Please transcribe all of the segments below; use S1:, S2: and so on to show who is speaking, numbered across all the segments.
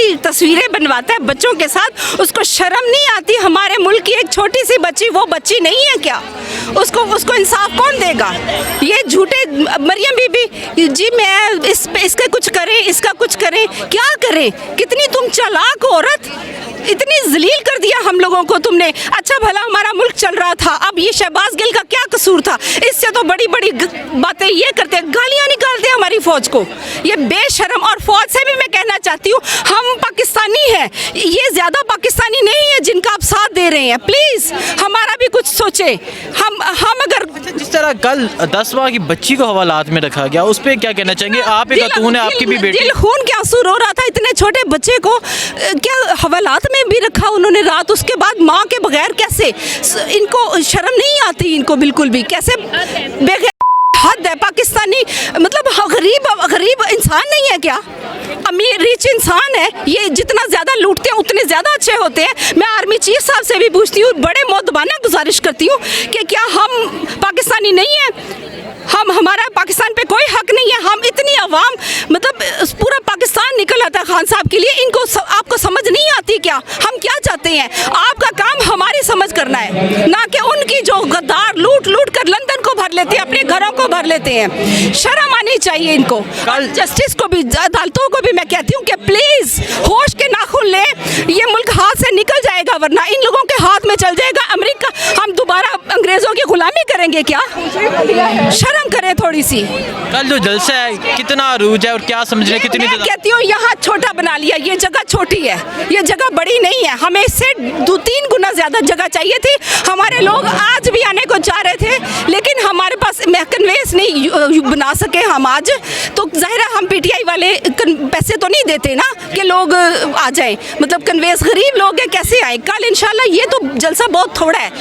S1: ऐसी तस्वीरें बनवाता है बच्चों के साथ, उसको शर्म नहीं आती? हमारे मुल्क की एक छोटी सी बच्ची वो बच्ची नहीं है क्या? उसको इंसाफ कौन देगा? ये झूठे मरियम बीबी जी, मैं इसका कुछ करें, इसका कुछ करें, क्या करें? कितनी तुम चालाक औरत, इतनी जलील कर दिया हम लोगों को तुमने। अच्छा भला हमारा मुल्क चल रहा था, अब ये शहबाज गिल का क्या कसूर था? इससे तो बड़ी बड़ी बातें ये करते, गालियां निकालते हमारी फौज को, ये बेशरम। और फौज से भी मैं कहना चाहती हूँ, हम पाकिस्तानी हैं, ये ज्यादा पाकिस्तानी नहीं है जिनका आप साथ दे रहे हैं। प्लीज हमारा भी कुछ सोचे। हम अगर
S2: जिस तरह कल 10 माह की बच्ची को हवालात में रखा गया, उस पर क्या कहना चाहेंगे? आप एक खातून है, आपकी भी बेटी।
S1: दिल खून क्या आंसू रो रहा था, इतने छोटे बच्चे को क्या हवालात में भी रखा उन्होंने रात? उसके बाद माँ के बगैर कैसे? इनको शर्म नहीं आती, इनको बिल्कुल भी? कैसे बेगैर? हद है। पाकिस्तानी मतलब गरीब इंसान नहीं है क्या? अमीर रिच इंसान है। ये जितना ज़्यादा लूटते हैं उतने ज़्यादा अच्छे होते हैं। मैं आर्मी चीफ साहब से भी पूछती हूँ, बड़े मोहब्बाना गुजारिश करती हूँ कि क्या हम पाकिस्तानी नहीं हैं? हमारा पाकिस्तान पे कोई हक नहीं है? हम इतनी आवाम, मतलब पूरा पाकिस्तान निकल आता है खान साहब के लिए, इनको आपको समझ नहीं आती क्या? हम क्या चाहते हैं? आपका काम हमारी समझ करना है, ना कि उनकी जो गद्दार लूट कर लंदन को भर लेते हैं, अपने घरों को भर लेते हैं। शर्म आनी चाहिए इनको। कल जस्टिस को भी, अदालतों को भी मैं कहती हूँ कि प्लीज होश के नाखून ले, ये मुल्क हाथ से निकल जाएगा, वरना इन लोगों के हाथ में चल जाएगा अमेरिका। हम दोबारा अंग्रेजों की गुलामी करेंगे क्या? शर्म करें थोड़ी सी।
S2: कल जो जलसा है कितना अरूज है और क्या समझ रहे, कितनी?
S1: मैं कहती हूँ यहाँ छोटा बना लिया, ये जगह छोटी है, ये जगह बड़ी नहीं है। हमें इससे 2-3 गुना ज्यादा जगह चाहिए थी। हमारे लोग आज भी आने को चाह रहे थे, लेकिन हमारे पास कन्वेंस नहीं बना सके हम आज। तो जाहिर है हम पीटीआई वाले पैसे तो नहीं देते ना कि लोग आ जाए, मतलब कन्वेंस गरीब लोग हैं, कैसे आए? कल इंशाल्लाह। ये तो जलसा बहुत थोड़ा है,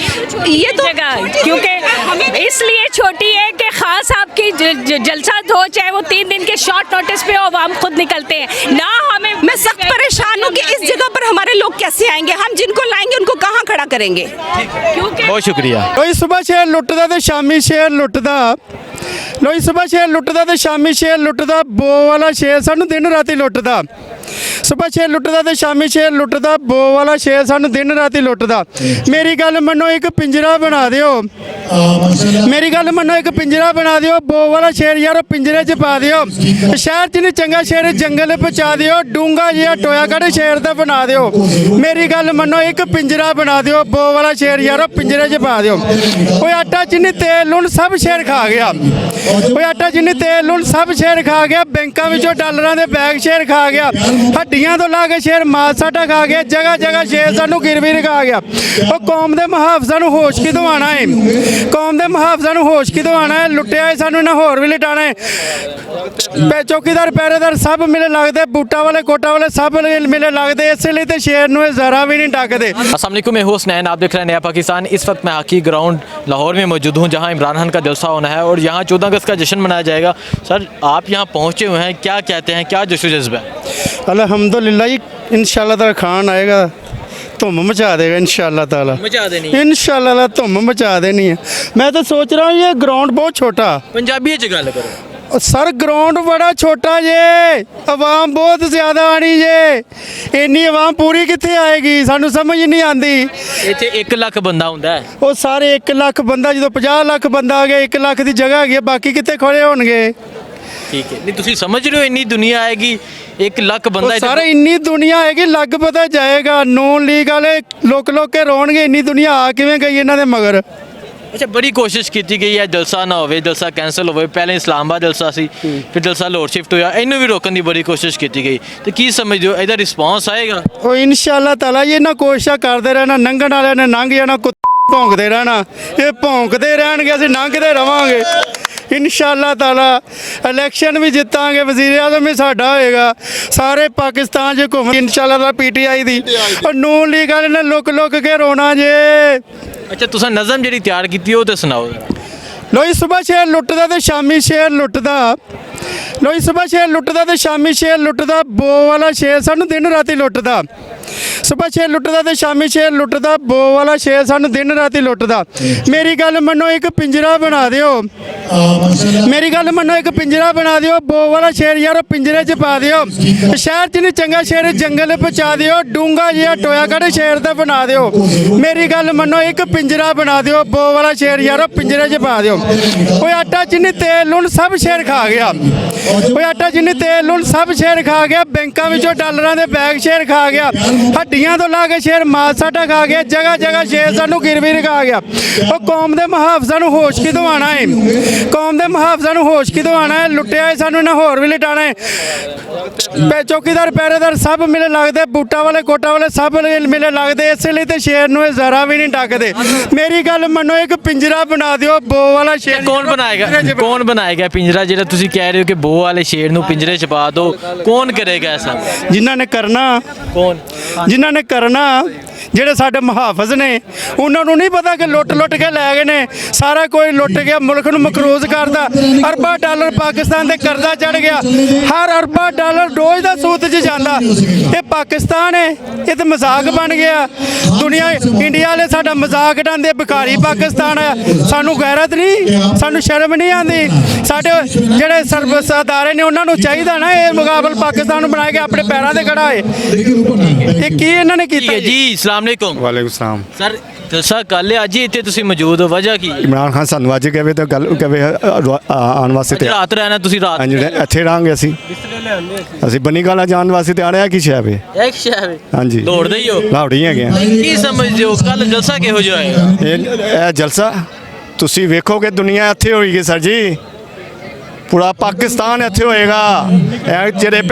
S1: ये तो
S3: जगह क्योंकि इसलिए छोटी है कि खान साहब की जलसा हो, चाहे वो 3 दिन के शॉर्ट नोटिस पे हो, हम खुद निकलते हैं ना। हमें
S1: मैं सख्त परेशान हूँ कि इस जगह पर हमारे लोग कैसे आएंगे? हम जिनको लाएंगे उनको कहाँ खड़ा करेंगे?
S2: बहुत शुक्रिया।
S4: लोई सुबह शेर लुटदा ते शामी शेर लुटदा, लोई सुबह शेर लुटदा ते शामी शेर लुटदा, बो वाला शेर सानू दिन राती लुटदा। सुबह शेर लुटदा ते शामी शेर लुटदा, बो वाला शेर सानू दिन राती लुटदा। मेरी गल मनो, एक पिंजरा बना दिओ, मेरी गल मनो, एक पिंजरा बना दिओ, बो वाला शेर यारो पिंजरे च पा दिओ। शहर च नहीं चंगा शेर जंगल पहुँचा दिओ, डूंगा जिहा टोया कड़ शेर दा बना दिओ। मेरी गल मनो, एक पिंजरा बना दिओ, बो वाला शेर यारो पिंजरे च पा दिओ। ओए आटा चीनी तेल लूण सब शेर खा गया, ओए आटा चीनी तेल लूण सब शेर खा गया। बैंकों विचों डालरां दे बैग शेर खा गया, हड्डियां तो ला के शेर माल साडा खा गया। जगह जगह शेर सानू गिरवी रखा गया। और कौम दे मुहाफिज़ां नू होश किदों आना है? कौम दे मुहाफिज़ां नू होश किदों आना है? लुट्टिया है सानू इन्हां होर भी लटाना है। चौकीदार पहरेदार सब मिले लगदे, बूटा वाले कोटा वाले सब मिले लगदे, इसलिए तो शेर नू जरा भी नहीं डकदे।
S2: अस्सलाम वालेकुम, मैं हुसनैन, आप देख रहे हैं नया पाकिस्तान। इस वक्त मैं हॉकी ग्राउंड लाहौर में मौजूद हूँ, जहाँ इमरान खान का जलसा होना है और यहाँ 14 अगस्त का जश्न मनाया जाएगा। सर आप यहाँ पहुँचे हुए हैं, क्या कहते हैं, क्या जश्न जज्बा है?
S4: अल्हम्दुलिल्लाह जी, इंशाल्लाह ताला खान आएगा, धुम मचा देगा इंशाल्लाह ताला,
S2: मचा देनी
S4: इंशाल्लाह धुम मचा देनी है। मैं तो सोच रहा हूँ ये ग्राउंड बहुत छोटा,
S2: पंजाबी च गल करो
S4: सर, ग्राउंड बड़ा छोटा जे, आवाम बहुत ज़्यादा आनी जे, इन्नी आवाम पूरी कितने आएगी? सानू समझ नहीं आती।
S2: इत्थे 1 लाख बंदा हुंदा है,
S4: वो सारे 1 लाख बंदा, जो 50 लाख बंदा आ गया, 1 लाख की जगह है, बाकी कितने खड़े होणगे?
S2: ठीक है, नहीं तुसी समझ रहे हो इन्नी दुनिया आएगी, 1 लाख बंदा
S4: सारे इन्नी दुनिया आएगी, लग पता जाएगा। नून लीग वाले लोक के रोणगे, इन्नी दुनिया आ किवें गई इन्हां दे मगर?
S2: अच्छा, बड़ी कोशिश की गई है जलसा ना होवे, जलसा कैंसल होवे। पहले इस्लामाबाद जलसा सी, फिर जलसा लाहौर शिफ्ट होया, इन्हू भी रोकने की बड़ी कोशिश की गई। तो की समझ दो इहदा रिस्पॉन्स आएगा?
S4: वो इंशाल्लाह ताला ये ना कोशिश करते रहना, लंघण वाले ने लंघ जाना, भौंकते रहना, ये भौंकते रहणगे, असीं लंघते रवांगे इंशाल्लाह ताला। इलेक्शन भी जितांगे, वज़ीर आज़म भी साडा होएगा, सारे पाकिस्तान च घूम इंशाल्लाह ताला पीटीआई दी। और नून लीग वाले ने लुक के रोना जे।
S2: अच्छा, तुसां नज़म जिहड़ी तैयार कीती ओह ते सुनाओ।
S4: लोई सुबह शेर लुटदा ते शामी शेर लुटदा, ਲੋਈ ਸਵੇਰ ਸ਼ੇਰ ਲੁੱਟਦਾ ਤੇ ਸ਼ਾਮੀ ਸ਼ੇਰ ਲੁੱਟਦਾ ਬੋ ਵਾਲਾ ਸ਼ੇਰ ਸਾਨੂੰ ਦਿਨ ਰਾਤੀ ਲੁੱਟਦਾ ਸਵੇਰ ਸ਼ੇਰ ਲੁੱਟਦਾ ਤੇ ਸ਼ਾਮੀ ਸ਼ੇਰ ਲੁੱਟਦਾ ਬੋ ਵਾਲਾ ਸ਼ੇਰ ਸਾਨੂੰ ਦਿਨ ਰਾਤੀ ਲੁੱਟਦਾ ਮੇਰੀ ਗੱਲ ਮੰਨੋ ਇੱਕ ਪਿੰਜਰਾ ਬਣਾ ਦਿਓ ਮੇਰੀ ਗੱਲ ਮੰਨੋ ਇੱਕ ਪਿੰਜਰਾ ਬਣਾ ਦਿਓ ਬੋ ਵਾਲਾ ਸ਼ੇਰ ਯਾਰ ਪਿੰਜਰੇ 'ਚ ਪਾ ਦਿਓ ਸ਼ਹਿਰ 'ਚ ਨਹੀਂ ਚੰਗਾ ਸ਼ੇਰ ਜੰਗਲ ਪਹੁੰਚਾ ਦਿਓ ਡੂੰਗਾ ਜਿਹਾ ਟੋਇਆ ਕੱਢ ਸ਼ੇਰ ਦਾ ਬਣਾ ਦਿਓ ਮੇਰੀ ਗੱਲ ਮੰਨੋ ਇੱਕ ਪਿੰਜਰਾ ਬਣਾ ਦਿਓ ਬੋ ਵਾਲਾ ਸ਼ੇਰ ਯਾਰ ਪਿੰਜਰੇ 'ਚ ਪਾ ਦਿਓ ਓਏ ਆਟਾ ਚੀਨੀ ਤੇਲ ਲੂਣ ਸਭ ਸ਼ੇਰ ਖਾ ਗਿਆ ਓਏ ਆਟਾ ਚੀਨੀ ਤੇਲ ਲੂਣ ਸਭ ਸ਼ੇਰ ਖਾ ਗਿਆ ਬੈਂਕਾਂ ਵਿੱਚੋਂ ਡਾਲਰਾਂ ਦੇ ਬੈਗ ਸ਼ੇਰ ਖਾ ਗਿਆ ਹੱਡੀਆਂ ਤੋਂ ਲਾ ਕੇ ਸ਼ੇਰ ਮਾਲ ਸਾਡਾ ਖਾ ਗਿਆ ਜਗ੍ਹਾ ਜਗ੍ਹਾ ਸ਼ੇਰ ਸਾਨੂੰ ਗਿਰਵੀ ਰਖਾ ਗਿਆ ਉਹ ਕੌਮ ਦੇ ਮੁਹਾਫਜ਼ਾਂ ਨੂੰ ਹੋਸ਼ ਕਿਦੋਂ ਆਣਾ ਹੈ ਕੌਮ ਦੇ ਮੁਹਾਫਜ਼ਾਂ ਨੂੰ ਹੋਸ਼ ਕਿਦੋਂ ਆਣਾ ਹੈ ਲੁੱਟਿਆ ਸਾਨੂੰ ਇਹਨਾਂ ਹੋਰ ਵੀ ਲਟਾਣਾ ਹੈ ਚੌਕੀਦਾਰ ਪਹਿਰੇਦਾਰ ਸਭ ਮਿਲੇ ਲੱਗਦੇ ਬੂਟਾ ਵਾਲੇ ਕੋਟਾ ਵਾਲੇ ਸਭ ਮਿਲੇ ਲੱਗਦੇ ਇਸੇ ਲਈ ਤੇ ਸ਼ੇਰ ਨੂੰ ਇਹ ਜ਼ਰਾ ਵੀ ਨਹੀਂ ਡੱਕਦੇ ਮੇਰੀ ਗੱਲ ਮੰਨੋ ਇੱਕ ਪਿੰਜਰਾ ਬਣਾ ਦਿਓ ਬੋ ਵਾਲਾ ਸ਼ੇਰ
S2: कौन बनाएगा पिंजरा ਜਿਹੜਾ ਤੁਸੀਂ ਕਹਿ ਰਹੇ ਹੋ ਕਿ ਬੋ ਵਾਲੇ ਸ਼ੇਰ ਨੂੰ ਪਿੰਜਰੇ 'ਚ ਪਾ ਦਿਓ ਕੌਣ ਕਰੇਗਾ ਐਸਾ
S4: ਜਿਨ੍ਹਾਂ ਨੇ ਕਰਨਾ
S2: ਕੌਣ
S4: ਜਿਨ੍ਹਾਂ ਨੇ ਕਰਨਾ ਜਿਹੜੇ ਸਾਡੇ ਮੁਹਾਫਜ਼ ਨੇ ਉਹਨਾਂ ਨੂੰ ਨਹੀਂ ਪਤਾ ਕਿ ਲੁੱਟ ਕੇ ਲੈ ਗਏ ਨੇ ਸਾਰਾ ਕੋਈ ਲੁੱਟ ਗਿਆ ਮੁਲਕ ਨੂੰ ਮਕਰੂਜ਼ ਕਰਦਾ ਅਰਬਾਂ ਡਾਲਰ ਪਾਕਿਸਤਾਨ ਦੇ ਕਰਜ਼ਾ ਚੜ ਗਿਆ ਹਰ ਅਰਬਾਂ ਡਾਲਰ ਰੋਜ਼ ਦਾ ਸੂਤ 'ਚ ਜਾਂਦਾ ਇਹ ਪਾਕਿਸਤਾਨ ਹੈ ਇਹ ਤਾਂ ਮਜ਼ਾਕ ਬਣ ਗਿਆ ਦੁਨੀਆ ਇੰਡੀਆ ਵਾਲੇ ਸਾਡਾ ਮਜ਼ਾਕ ਉਡਾਉਂਦੇ ਭਿਖਾਰੀ ਪਾਕਿਸਤਾਨ ਹੈ ਸਾਨੂੰ ਗੈਰਤ ਨਹੀਂ ਸਾਨੂੰ ਸ਼ਰਮ ਨਹੀਂ ਆਉਂਦੀ ਸਾਡੇ ਜਿਹੜੇ ਸਰਵਿਸ ਅਦਾਰੇ ਨੇ ਉਹਨਾਂ ਨੂੰ ਚਾਹੀਦਾ ਨਾ ਇਹ ਮੁਕਾਬਲ ਪਾਕਿਸਤਾਨ ਨੂੰ ਬਣਾ ਕੇ ਆਪਣੇ ਪੈਰਾਂ ਤੇ ਖੜਾ ਹੈ ਇਹ ਕੀ ਇਹਨਾਂ ਨੇ ਕੀਤਾ
S2: ਜੀ ਅਸਲਾਮ ਅਲੈਕੁਮ
S5: ਵਾਲੇਕੁਮ ਸਲਾਮ
S2: ਸਰ ਦੱਸਾ ਕੱਲ ਅੱਜ ਹੀ ਇੱਥੇ ਤੁਸੀਂ ਮੌਜੂਦ ਹੋ ਵਜ੍ਹਾ ਕੀ
S5: ਇਮਰਾਨ ਖਾਨ ਸਾਨੂੰ ਅੱਜ ਕਹਵੇ ਤਾਂ ਗੱਲ ਕਹਵੇ ਆਉਣ ਵਾਸਤੇ ਤੇ
S2: ਰਾਤ ਰਹਿਣਾ ਤੁਸੀਂ ਰਾਤ
S5: ਹਾਂਜੀ ਇੱਥੇ ਰਹਾਂਗੇ ਅਸੀਂ ਬੰਨੀ ਗਾਲਾ ਜਾਣ ਵਾਸਤੇ ਤੇ ਆ ਰਿਹਾ ਕੀ ਸ਼ੈ ਵੇ
S2: ਇੱਕ ਸ਼ਹਿਰ
S5: ਹਾਂਜੀ
S2: ਦੌੜਦੇ ਹੀ ਹੋ
S5: ਲਾਹੌਰੀ ਹੈਗੇ ਆ
S2: ਕੀ ਸਮਝਦੇ ਹੋ ਕੱਲ ਜਲਸਾ ਕਿਹੋ ਜਿਹਾ ਹੋਏਗਾ
S5: ਇਹ ਜਲਸਾ ਤੁਸੀਂ ਵੇਖੋਗੇ ਦੁਨੀਆ ਇੱਥੇ ਹੋਏਗੀ ਸਰ ਜੀ ਪੂਰਾ ਪਾਕਿਸਤਾਨ ਇੱਥੇ ਹੋਏਗਾ ਇਹ ਜਿਹੜੇ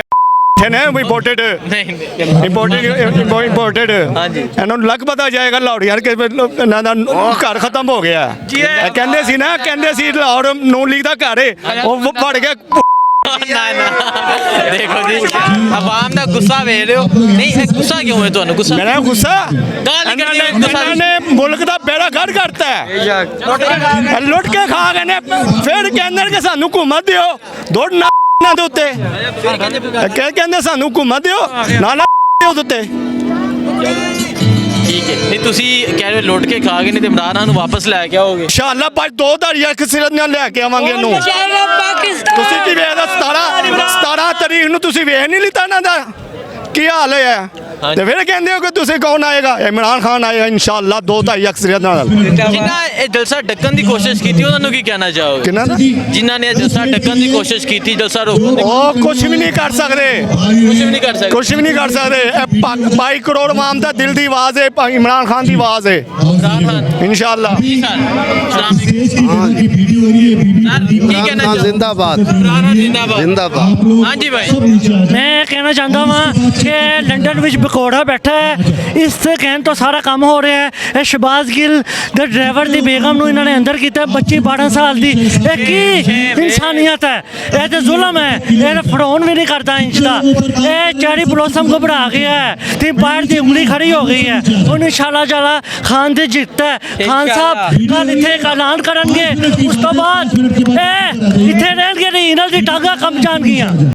S5: ਨੇ ਇੰਪੋਰਟਡ ਇੰਪੋਰਟਡ
S2: ਹਾਂਜੀ
S5: ਇਹਨਾਂ ਨੂੰ ਲੱਗ ਪਤਾ ਜਾਏਗਾ ਲਾਹੌਰੀ ਯਾਰ ਕਿ ਇਹਨਾਂ ਦਾ ਘਰ ਖਤਮ ਹੋ ਗਿਆ ਇਹ ਕਹਿੰਦੇ ਸੀ ਲਾਹੌਰ ਨੂਨ ਲੀਗ ਦਾ ਘਰ ਹੈ ਉਹ ਫੜ ਕੇ
S2: देखो जी आवाम का गुस्सा वे रहे हो नहीं गुस्सा क्यों है ਤੁਹਾਨੂੰ ਗੁੱਸਾ
S5: ਮੇਰਾ ਗੁੱਸਾ
S2: ਗਾਲ
S5: ਇਹਨਾਂ ਨੇ ਮੁਲਕ ਦਾ ਬੇੜਾ ਗਰਕ ਕਰਤਾ ਹੈ ਲੁੱਟ ਕੇ ਖਾ ਗਏ ਨੇ ਫਿਰ ਕਹਿੰਦੇ ਕਿ ਸਾਨੂੰ ਹੁਕੂਮਤ ਦਿਓ ਦੌੜ ਨਾ ਦੇ ਉੱਤੇ ਕਹਿੰਦੇ ਸਾਨੂੰ ਹੁਕੂਮਤ ਦਿਓ ਨਾ ਉਹਦੇ ਉੱਤੇ
S2: ਠੀਕ ਹੈ ਨਹੀਂ ਤੁਸੀਂ ਕਹਿ ਰਹੇ ਲੁੱਟ ਕੇ ਖਾ ਗਏ ਨਹੀਂ ਤੇ ਇਮਰਾਨ ਖਾਨ ਨੂੰ ਵਾਪਸ ਲੈ ਕੇ ਆਓਗੇ
S5: ਇਨਸ਼ਾਅੱਲਾ ਬਾਅਦ 2001 ਸਿਰਤ ਨਾਲ ਲੈ ਕੇ ਆਵਾਂਗੇ ਇਹਨੂੰ ਤੁਸੀਂ ਕੀ ਵੇਖਦਾ 17 ਤਰੀਕ ਨੂੰ ਤੁਸੀਂ ਵੇਖ ਨਹੀਂ ਲਿੱਤਾ ਇਹਨਾਂ ਦਾ ਕੀ ਹਾਲ ਹੈ ਤੇ ਫਿਰ ਕਹਿੰਦੇ ਹੋ ਕਿ ਤੁਸੀਂ ਕੌਣ ਆਏਗਾ ਇਮਰਾਨ ਖਾਨ ਆਏਗਾ ਇਨਸ਼ਾਅੱਲਾ 2-2.5 ਅਕਸਰੀਅਤ ਨਾਲ
S2: ਜਿਨ੍ਹਾਂ ਇਹ ਜਲਸਾ ਡੱਕਣ ਦੀ ਕੋਸ਼ਿਸ਼ ਕੀਤੀ ਉਹਨਾਂ ਨੂੰ ਕੀ ਕਹਿਣਾ ਚਾਹੋਗੇ
S5: ਕਿਹਨਾਂ ਦਾ
S2: ਜਿਨ੍ਹਾਂ ਨੇ ਇਹ ਜਲਸਾ ਡੱਕਣ ਦੀ ਕੋਸ਼ਿਸ਼ ਕੀਤੀ ਜਲਸਾ ਰੋਕਣ ਦੀ
S5: ਉਹ ਕੁਝ ਵੀ ਨਹੀਂ ਕਰ ਸਕਦੇ
S2: ਕੁਝ ਵੀ ਨਹੀਂ ਕਰ ਸਕਦੇ
S5: ਕੁਝ ਵੀ ਨਹੀਂ ਕਰ ਸਕਦੇ ਇਹ 22 ਕਰੋੜ ਆਵਾਮ ਦਾ ਦਿਲ ਦੀ ਆਵਾਜ਼ ਹੈ ਇਮਰਾਨ ਖਾਨ ਦੀ ਆਵਾਜ਼ ਹੈ
S2: ਇਮਰਾਨ ਖਾਨ
S5: ਇਨਸ਼ਾਅੱਲਾ
S2: ਕੀ ਕਹਿਣਾ ਚਾਹੋਗੇ
S6: जिंदाबाद
S2: ਇਮਰਾਨ ਖਾਨ ਜਿੰਦਾਬਾਦ
S6: जिंदाबाद
S2: ਹਾਂਜੀ ਭਾਈ
S7: ਮੈਂ ਕਹਿਣਾ ਚਾਹੁੰਦਾ ਵਾਂ ਕਿ ਲੰਡਨ ਵਿੱਚ ਬਕੌੜਾ ਬੈਠਾ ਹੈ ਇਸ ਤੇ ਕਹਿਣ ਤੋਂ ਸਾਰਾ ਕੰਮ ਹੋ ਰਿਹਾ ਹੈ ਇਹ ਸ਼ਬਾਜ਼ ਗਿੱਲ ਦੇ ਡਰਾਈਵਰ ਦੀ ਬੇਗਮ ਨੂੰ ਇਹਨਾਂ ਨੇ ਅੰਦਰ ਕੀਤਾ ਬੱਚੀ 12 ਸਾਲ ਦੀ ਇਹ ਕੀ ਇਨਸਾਨੀਅਤ ਹੈ ਇਹ ਤੇ ਜ਼ੁਲਮ ਹੈ ਇਹ ਫੜਾਉਣ ਵੀ ਨਹੀਂ ਕਰਦਾ ਇੰਚ ਦਾ ਇਹ ਚੈਰੀ ਬਲੋਸਮ ਘਬਰਾ ਗਿਆ ਹੈ ਤੇ ਬਾਹਰ ਦੀ ਉਂਗਲੀ ਖੜੀ ਹੋ ਗਈ ਹੈ ਹੁਣ ਇਨਸ਼ਾਅੱਲਾ ਜਾਲਾ ਖਾਨ ਦੀ ਜਿੱਤ ਹੈ ਖਾਨ ਸਾਹਿਬ ਕੱਲ ਇੱਥੇ ਇੱਕ ਐਲਾਨ ਕਰਨਗੇ ਉਸ ਤੋਂ ਬਾਅਦ ਇਹ ਇੱਥੇ ਰਹਿਣਗੇ ਨਹੀਂ ਇਹਨਾਂ ਦੀ ਟਾਂਗਾਂ ਕੰਬ ਜਾਣਗੀਆਂ